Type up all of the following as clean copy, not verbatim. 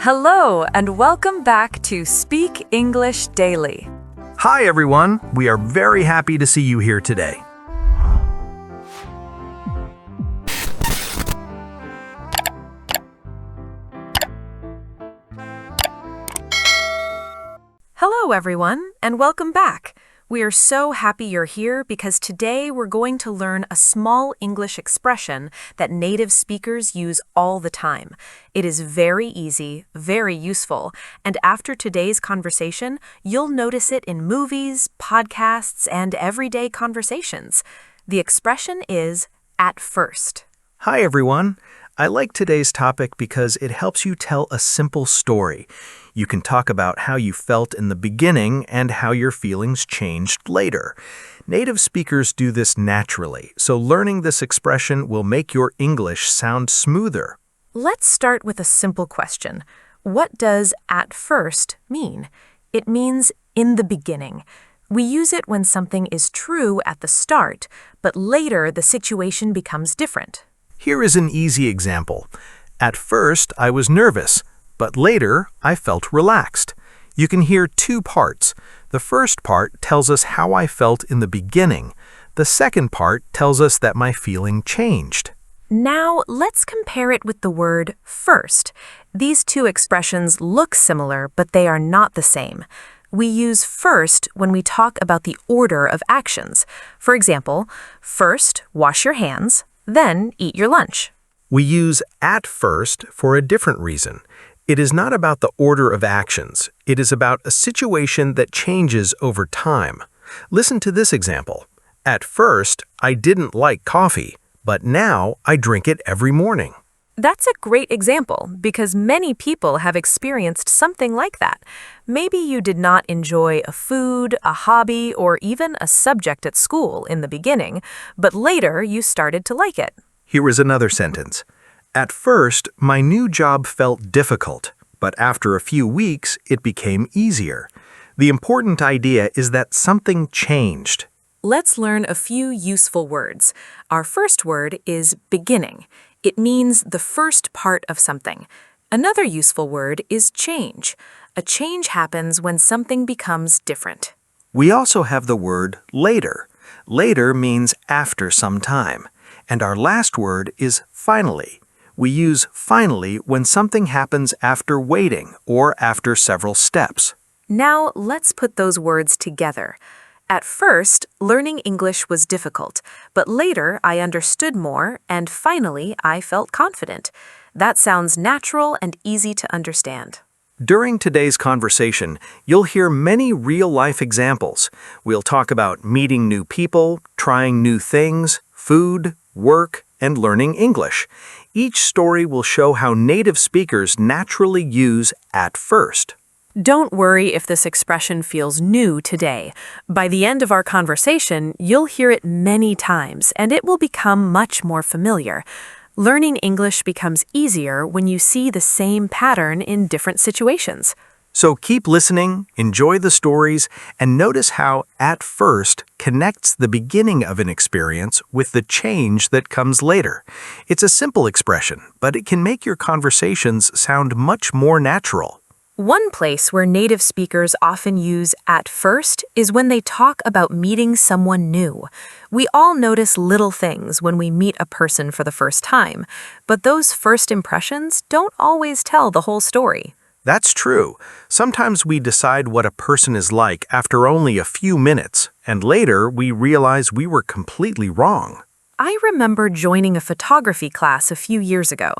Hello, and welcome back to Speak English Daily. Hi, everyone. We are very happy to see you here today. Hello, everyone, and welcome back. We are so happy you're here because today we're going to learn a small English expression that native speakers use all the time. It is very easy, very useful, and after today's conversation, you'll notice it in movies, podcasts, and everyday conversations. The expression is at first. Hi, everyone. I like today's topic because it helps you tell a simple story. You can talk about how you felt in the beginning and how your feelings changed later. Native speakers do this naturally, so learning this expression will make your English sound smoother. Let's start with a simple question. What does at first mean? It means in the beginning. We use it when something is true at the start, but later the situation becomes different. Here is an easy example. At first, I was nervous, but later, I felt relaxed. You can hear two parts. The first part tells us how I felt in the beginning. The second part tells us that my feeling changed. Now, let's compare it with the word first. These two expressions look similar, but they are not the same. We use first when we talk about the order of actions. For example, first, wash your hands, then eat your lunch. We use at first for a different reason. It is not about the order of actions. It is about a situation that changes over time. Listen to this example. At first, I didn't like coffee, but now I drink it every morning. That's a great example because many people have experienced something like that. Maybe you did not enjoy a food, a hobby, or even a subject at school in the beginning, but later you started to like it. Here is another sentence. At first, my new job felt difficult, but after a few weeks, it became easier. The important idea is that something changed. Let's learn a few useful words. Our first word is beginning. It means the first part of something. Another useful word is change. A change happens when something becomes different. We also have the word later. Later means after some time. And our last word is finally. We use finally when something happens after waiting or after several steps. Now, let's put those words together. At first, learning English was difficult, but later I understood more and finally I felt confident. That sounds natural and easy to understand. During today's conversation, you'll hear many real-life examples. We'll talk about meeting new people, trying new things, food, work, and learning English. Each story will show how native speakers naturally use at first. Don't worry if this expression feels new today. By the end of our conversation, you'll hear it many times, and it will become much more familiar. Learning English becomes easier when you see the same pattern in different situations. So keep listening, enjoy the stories, and notice how at first connects the beginning of an experience with the change that comes later. It's a simple expression, but it can make your conversations sound much more natural. One place where native speakers often use at first is when they talk about meeting someone new. We all notice little things when we meet a person for the first time, but those first impressions don't always tell the whole story. That's true. Sometimes we decide what a person is like after only a few minutes, and later we realize we were completely wrong. I remember joining a photography class a few years ago.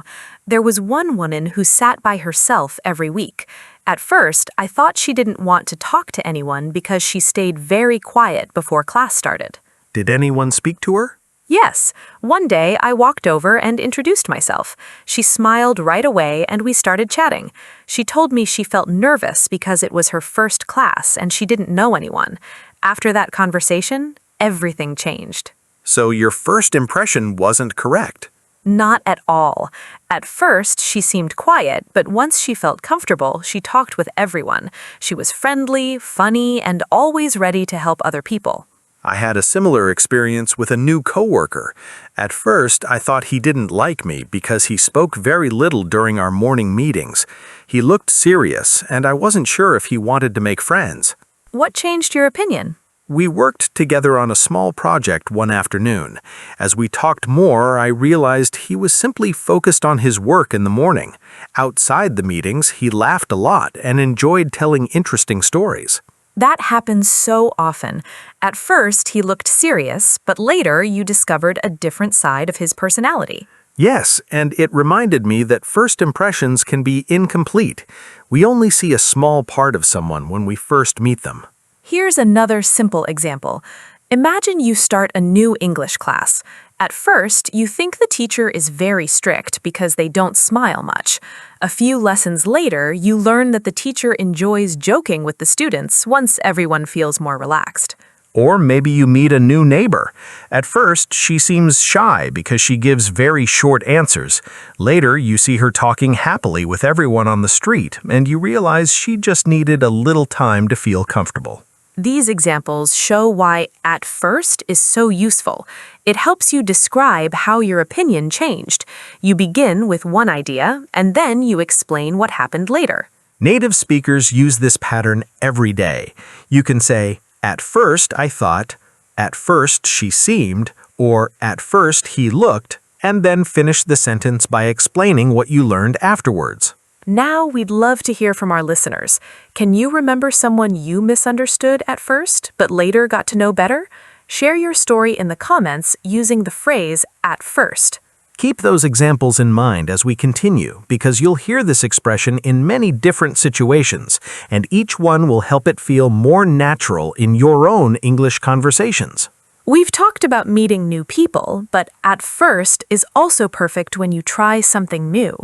There was one woman who sat by herself every week. At first, I thought she didn't want to talk to anyone because she stayed very quiet before class started. Did anyone speak to her? Yes. One day, I walked over and introduced myself. She smiled right away and we started chatting. She told me she felt nervous because it was her first class and she didn't know anyone. After that conversation, everything changed. So your first impression wasn't correct. Not at all. At first, she seemed quiet, but once she felt comfortable, she talked with everyone. She was friendly, funny, and always ready to help other people. I had a similar experience with a new coworker. At first, I thought he didn't like me because he spoke very little during our morning meetings. He looked serious, and I wasn't sure if he wanted to make friends. What changed your opinion? We worked together on a small project one afternoon. As we talked more, I realized he was simply focused on his work in the morning. Outside the meetings, he laughed a lot and enjoyed telling interesting stories. That happens so often. At first, he looked serious, but later you discovered a different side of his personality. Yes, and it reminded me that first impressions can be incomplete. We only see a small part of someone when we first meet them. Here's another simple example. Imagine you start a new English class. At first, you think the teacher is very strict because they don't smile much. A few lessons later, you learn that the teacher enjoys joking with the students once everyone feels more relaxed. Or maybe you meet a new neighbor. At first, she seems shy because she gives very short answers. Later, you see her talking happily with everyone on the street, and you realize she just needed a little time to feel comfortable. These examples show why "at first" is so useful. It helps you describe how your opinion changed. You begin with one idea, and then you explain what happened later. Native speakers use this pattern every day. You can say, "At first I thought," "At first she seemed," or "At first he looked," and then finish the sentence by explaining what you learned afterwards. Now we'd love to hear from our listeners. Can you remember someone you misunderstood at first, but later got to know better? Share your story in the comments using the phrase "at first." Keep those examples in mind as we continue, because you'll hear this expression in many different situations, and each one will help it feel more natural in your own English conversations. We've talked about meeting new people, but "at first" is also perfect when you try something new.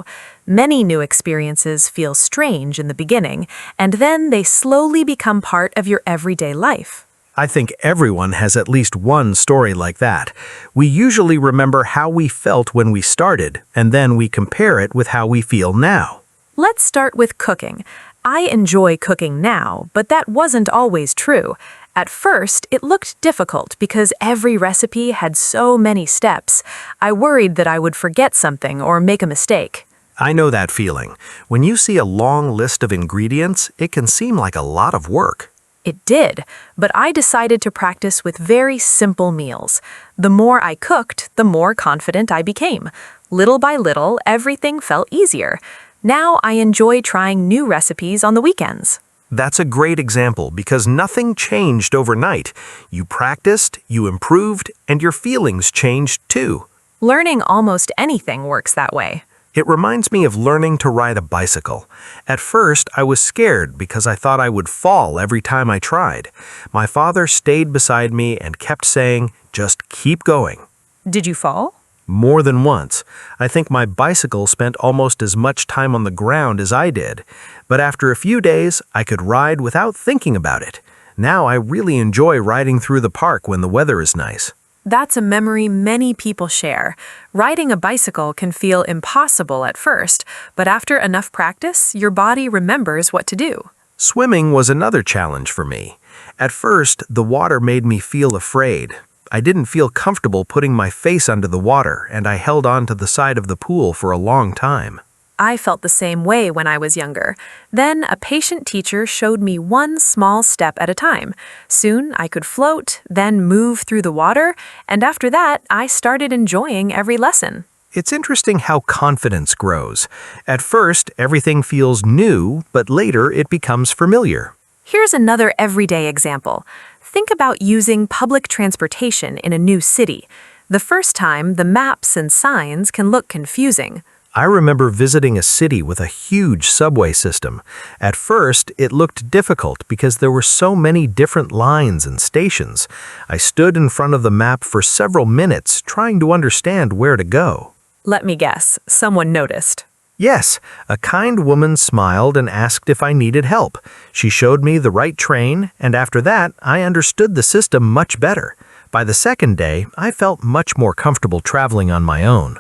Many new experiences feel strange in the beginning, and then they slowly become part of your everyday life. I think everyone has at least one story like that. We usually remember how we felt when we started, and then we compare it with how we feel now. Let's start with cooking. I enjoy cooking now, but that wasn't always true. At first, it looked difficult because every recipe had so many steps. I worried that I would forget something or make a mistake. I know that feeling. When you see a long list of ingredients, it can seem like a lot of work. It did, but I decided to practice with very simple meals. The more I cooked, the more confident I became. Little by little, everything felt easier. Now I enjoy trying new recipes on the weekends. That's a great example because nothing changed overnight. You practiced, you improved, and your feelings changed too. Learning almost anything works that way. It reminds me of learning to ride a bicycle. At first, I was scared because I thought I would fall every time I tried. My father stayed beside me and kept saying, "Just keep going." Did you fall? More than once. I think my bicycle spent almost as much time on the ground as I did. But after a few days, I could ride without thinking about it. Now I really enjoy riding through the park when the weather is nice. That's a memory many people share. Riding a bicycle can feel impossible at first, but after enough practice, your body remembers what to do. Swimming was another challenge for me. At first, the water made me feel afraid. I didn't feel comfortable putting my face under the water, and I held on to the side of the pool for a long time. I felt the same way when I was younger. Then a patient teacher showed me one small step at a time. Soon I could float, then move through the water, and after that I started enjoying every lesson. It's interesting how confidence grows. At first, everything feels new, but later it becomes familiar. Here's another everyday example. Think about using public transportation in a new city. The first time, the maps and signs can look confusing. I remember visiting a city with a huge subway system. At first, it looked difficult because there were so many different lines and stations. I stood in front of the map for several minutes trying to understand where to go. Let me guess, someone noticed. Yes, a kind woman smiled and asked if I needed help. She showed me the right train, and after that, I understood the system much better. By the second day, I felt much more comfortable traveling on my own.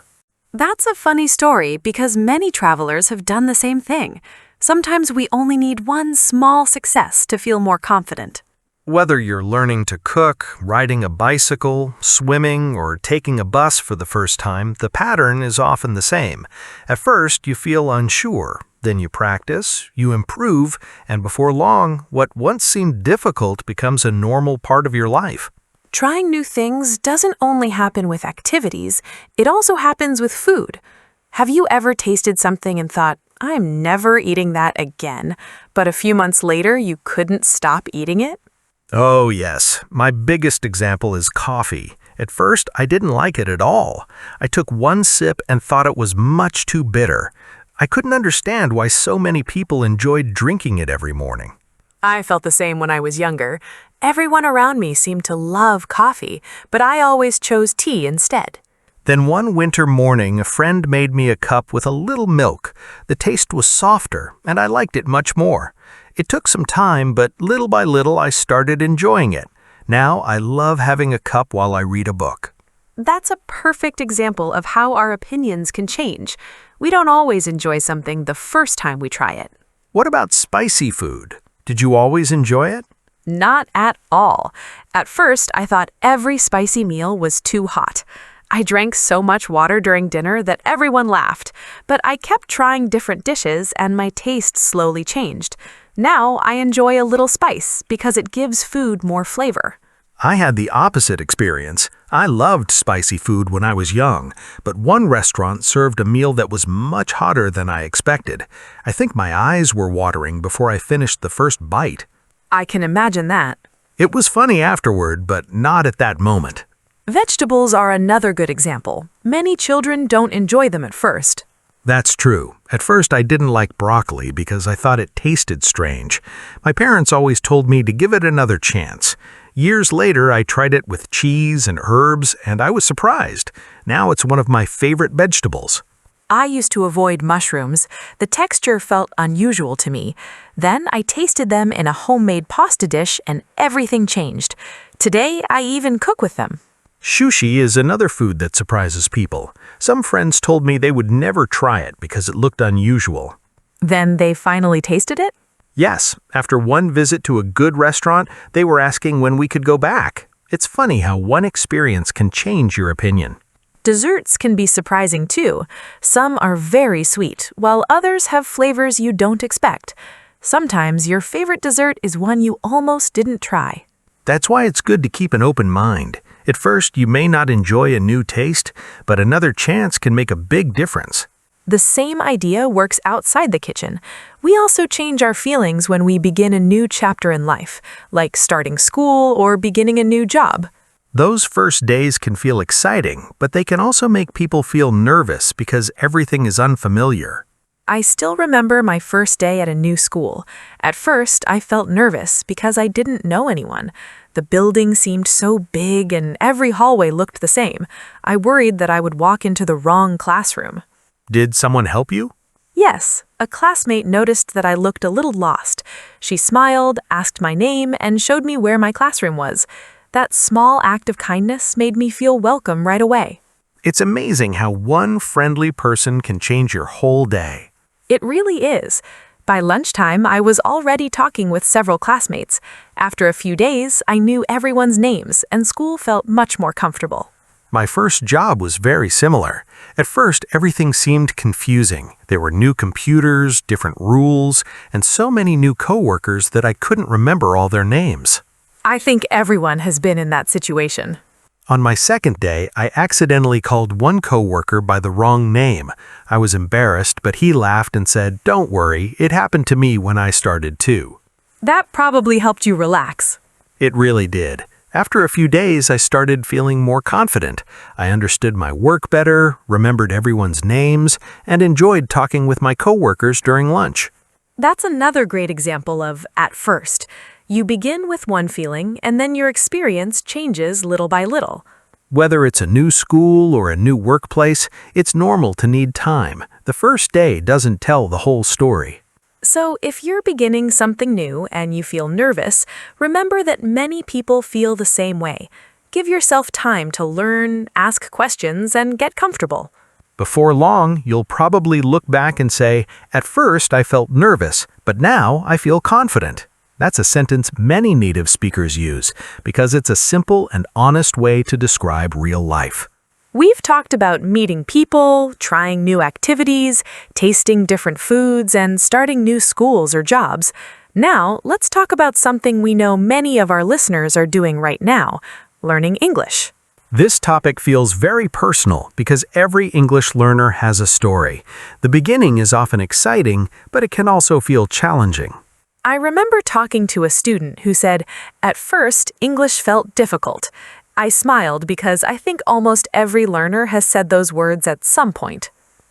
That's a funny story because many travelers have done the same thing. Sometimes we only need one small success to feel more confident. Whether you're learning to cook, riding a bicycle, swimming, or taking a bus for the first time, the pattern is often the same. At first, you feel unsure. Then you practice, you improve, and before long, what once seemed difficult becomes a normal part of your life. Trying new things doesn't only happen with activities, it also happens with food. Have you ever tasted something and thought, I'm never eating that again, but a few months later you couldn't stop eating it? Oh, yes. My biggest example is coffee. At first, I didn't like it at all. I took one sip and thought it was much too bitter. I couldn't understand why so many people enjoyed drinking it every morning. I felt the same when I was younger. Everyone around me seemed to love coffee, but I always chose tea instead. Then one winter morning, a friend made me a cup with a little milk. The taste was softer, and I liked it much more. It took some time, but little by little I started enjoying it. Now I love having a cup while I read a book. That's a perfect example of how our opinions can change. We don't always enjoy something the first time we try it. What about spicy food? Did you always enjoy it? Not at all. At first, I thought every spicy meal was too hot. I drank so much water during dinner that everyone laughed, but I kept trying different dishes and my taste slowly changed. Now I enjoy a little spice because it gives food more flavor. I had the opposite experience. I loved spicy food when I was young, but one restaurant served a meal that was much hotter than I expected. I think my eyes were watering before I finished the first bite. I can imagine that. It was funny afterward, but not at that moment. Vegetables are another good example. Many children don't enjoy them at first. That's true. At first, I didn't like broccoli because I thought it tasted strange. My parents always told me to give it another chance. Years later, I tried it with cheese and herbs, and I was surprised. Now it's one of my favorite vegetables. I used to avoid mushrooms. The texture felt unusual to me. Then I tasted them in a homemade pasta dish and everything changed. Today, I even cook with them. Sushi is another food that surprises people. Some friends told me they would never try it because it looked unusual. Then they finally tasted it? Yes, after one visit to a good restaurant, they were asking when we could go back. It's funny how one experience can change your opinion. Desserts can be surprising too. Some are very sweet, while others have flavors you don't expect. Sometimes your favorite dessert is one you almost didn't try. That's why it's good to keep an open mind. At first, you may not enjoy a new taste, but another chance can make a big difference. The same idea works outside the kitchen. We also change our feelings when we begin a new chapter in life, like starting school or beginning a new job. Those first days can feel exciting, but they can also make people feel nervous because everything is unfamiliar. I still remember my first day at a new school. At first, I felt nervous because I didn't know anyone. The building seemed so big and every hallway looked the same. I worried that I would walk into the wrong classroom. Did someone help you? Yes, a classmate noticed that I looked a little lost. She smiled, asked my name, and showed me where my classroom was. That small act of kindness made me feel welcome right away. It's amazing how one friendly person can change your whole day. It really is. By lunchtime, I was already talking with several classmates. After a few days, I knew everyone's names, and school felt much more comfortable. My first job was very similar. At first, everything seemed confusing. There were new computers, different rules, and so many new coworkers that I couldn't remember all their names. I think everyone has been in that situation. On my second day, I accidentally called one coworker by the wrong name. I was embarrassed, but he laughed and said, "Don't worry, it happened to me when I started too." That probably helped you relax. It really did. After a few days, I started feeling more confident. I understood my work better, remembered everyone's names, and enjoyed talking with my coworkers during lunch. That's another great example of at first. You begin with one feeling, and then your experience changes little by little. Whether it's a new school or a new workplace, it's normal to need time. The first day doesn't tell the whole story. So if you're beginning something new and you feel nervous, remember that many people feel the same way. Give yourself time to learn, ask questions, and get comfortable. Before long, you'll probably look back and say, "At first I felt nervous, but now I feel confident." That's a sentence many native speakers use because it's a simple and honest way to describe real life. We've talked about meeting people, trying new activities, tasting different foods, and starting new schools or jobs. Now, let's talk about something we know many of our listeners are doing right now, learning English. This topic feels very personal because every English learner has a story. The beginning is often exciting, but it can also feel challenging. I remember talking to a student who said, "At first, English felt difficult." I smiled because I think almost every learner has said those words at some point.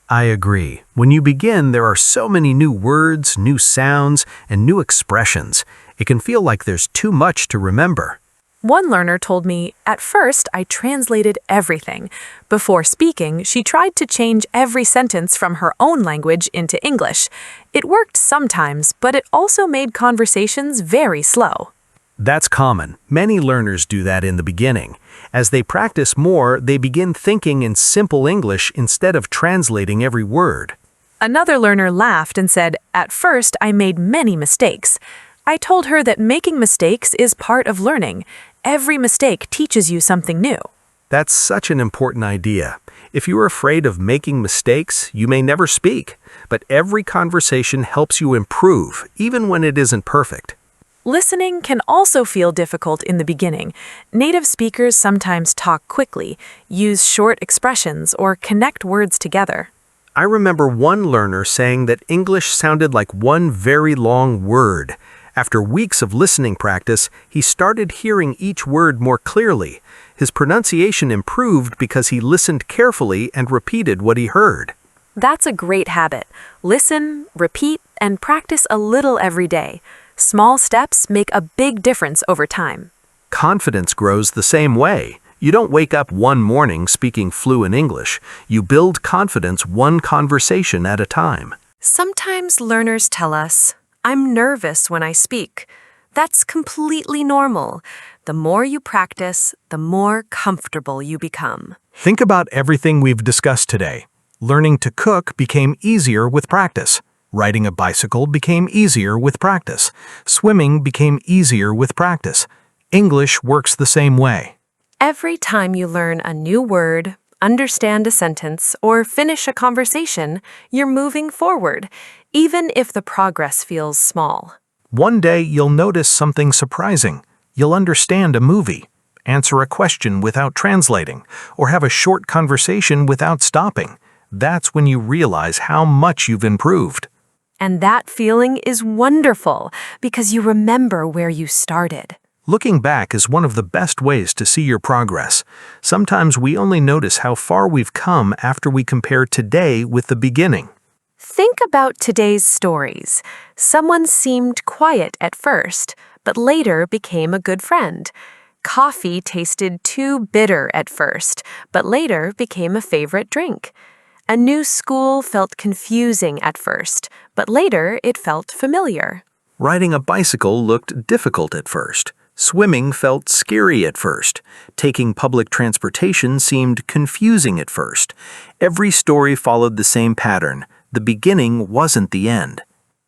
I agree. When you begin, there are so many new words, new sounds, and new expressions. It can feel like there's too much to remember. One learner told me, "At first, I translated everything. Before speaking, she tried to change every sentence from her own language into English. It worked sometimes, but it also made conversations very slow." That's common. Many learners do that in the beginning. As they practice more, they begin thinking in simple English instead of translating every word. Another learner laughed and said, "At first, I made many mistakes. I told her that making mistakes is part of learning. Every mistake teaches you something new." That's such an important idea. If you're afraid of making mistakes, you may never speak. But every conversation helps you improve, even when it isn't perfect. Listening can also feel difficult in the beginning. Native speakers sometimes talk quickly, use short expressions, or connect words together. I remember one learner saying that English sounded like one very long word. After weeks of listening practice, he started hearing each word more clearly. His pronunciation improved because he listened carefully and repeated what he heard. That's a great habit. Listen, repeat, and practice a little every day. Small steps make a big difference over time. Confidence grows the same way. You don't wake up one morning speaking fluent English. You build confidence one conversation at a time. Sometimes learners tell us, "I'm nervous when I speak." That's completely normal. The more you practice, the more comfortable you become. Think about everything we've discussed today. Learning to cook became easier with practice. Riding a bicycle became easier with practice. Swimming became easier with practice. English works the same way. Every time you learn a new word, understand a sentence, or finish a conversation, you're moving forward, even if the progress feels small. One day you'll notice something surprising. You'll understand a movie, answer a question without translating, or have a short conversation without stopping. That's when you realize how much you've improved. And that feeling is wonderful because you remember where you started. Looking back is one of the best ways to see your progress. Sometimes we only notice how far we've come after we compare today with the beginning. Think about today's stories. Someone seemed quiet at first, but later became a good friend. Coffee tasted too bitter at first, but later became a favorite drink. A new school felt confusing at first, but later it felt familiar. Riding a bicycle looked difficult at first. Swimming felt scary at first. Taking public transportation seemed confusing at first. Every story followed the same pattern. The beginning wasn't the end.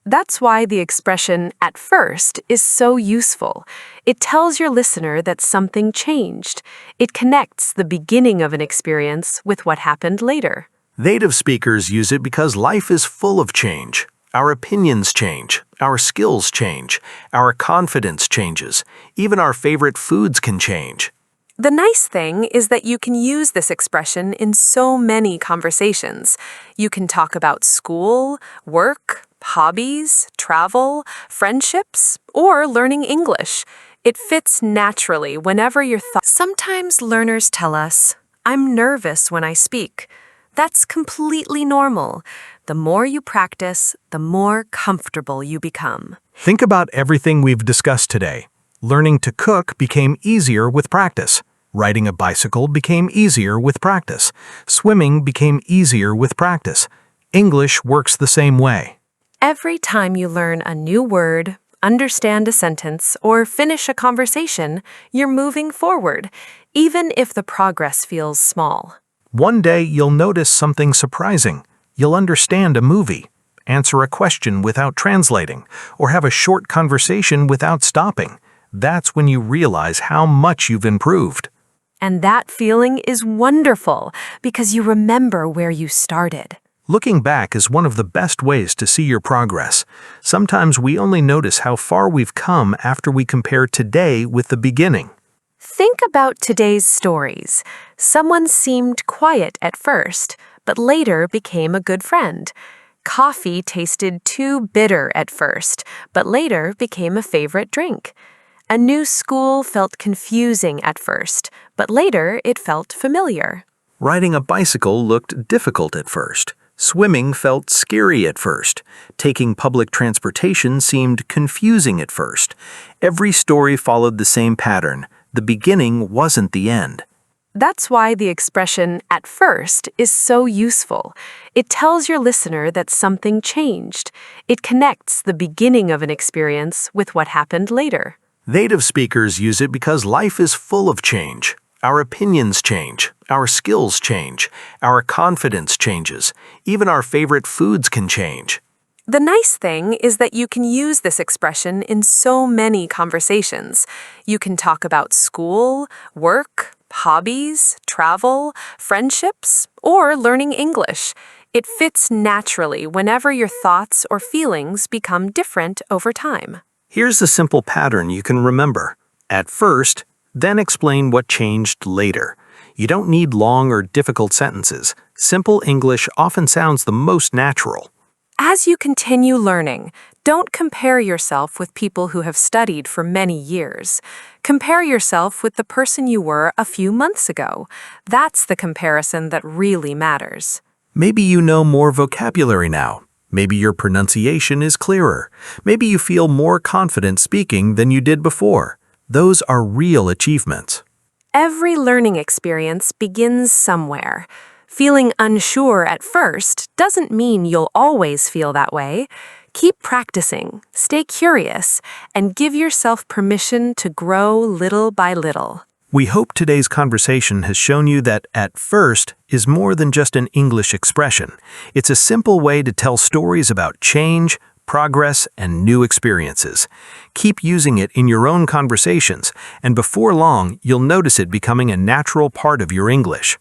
That's why the expression "at first" is so useful. It tells your listener that something changed. It connects the beginning of an experience with what happened later. Native speakers use it because life is full of change. Our opinions change, our skills change, our confidence changes, even our favorite foods can change. The nice thing is that you can use this expression in so many conversations. You can talk about school, work, hobbies, travel, friendships, or learning English. It fits naturally whenever you're Sometimes learners tell us, "I'm nervous when I speak." That's completely normal. The more you practice, the more comfortable you become. Think about everything we've discussed today. Learning to cook became easier with practice. Riding a bicycle became easier with practice. Swimming became easier with practice. English works the same way. Every time you learn a new word, understand a sentence, or finish a conversation, you're moving forward, even if the progress feels small. One day you'll notice something surprising. You'll understand a movie, answer a question without translating, or have a short conversation without stopping. That's when you realize how much you've improved. And that feeling is wonderful because you remember where you started. Looking back is one of the best ways to see your progress. Sometimes we only notice how far we've come after we compare today with the beginning. Think about today's stories. Someone seemed quiet at first, but later became a good friend. Coffee tasted too bitter at first, but later became a favorite drink. A new school felt confusing at first, but later it felt familiar. Riding a bicycle looked difficult at first. Swimming felt scary at first. Taking public transportation seemed confusing at first. Every story followed the same pattern. The beginning wasn't the end. That's why the expression "at first" is so useful. It tells your listener that something changed. It connects the beginning of an experience with what happened later. Native speakers use it because life is full of change. Our opinions change, our skills change, our confidence changes, even our favorite foods can change. The nice thing is that you can use this expression in so many conversations. You can talk about school, work, hobbies, travel, friendships, or learning English. It fits naturally whenever your thoughts or feelings become different over time. Here's a simple pattern you can remember. At first, then explain what changed later. You don't need long or difficult sentences. Simple English often sounds the most natural. As you continue learning, don't compare yourself with people who have studied for many years. Compare yourself with the person you were a few months ago. That's the comparison that really matters. Maybe you know more vocabulary now. Maybe your pronunciation is clearer. Maybe you feel more confident speaking than you did before. Those are real achievements. Every learning experience begins somewhere. Feeling unsure at first doesn't mean you'll always feel that way. Keep practicing, stay curious, and give yourself permission to grow little by little. We hope today's conversation has shown you that "at first" is more than just an English expression. It's a simple way to tell stories about change, progress, and new experiences. Keep using it in your own conversations, and before long, you'll notice it becoming a natural part of your English.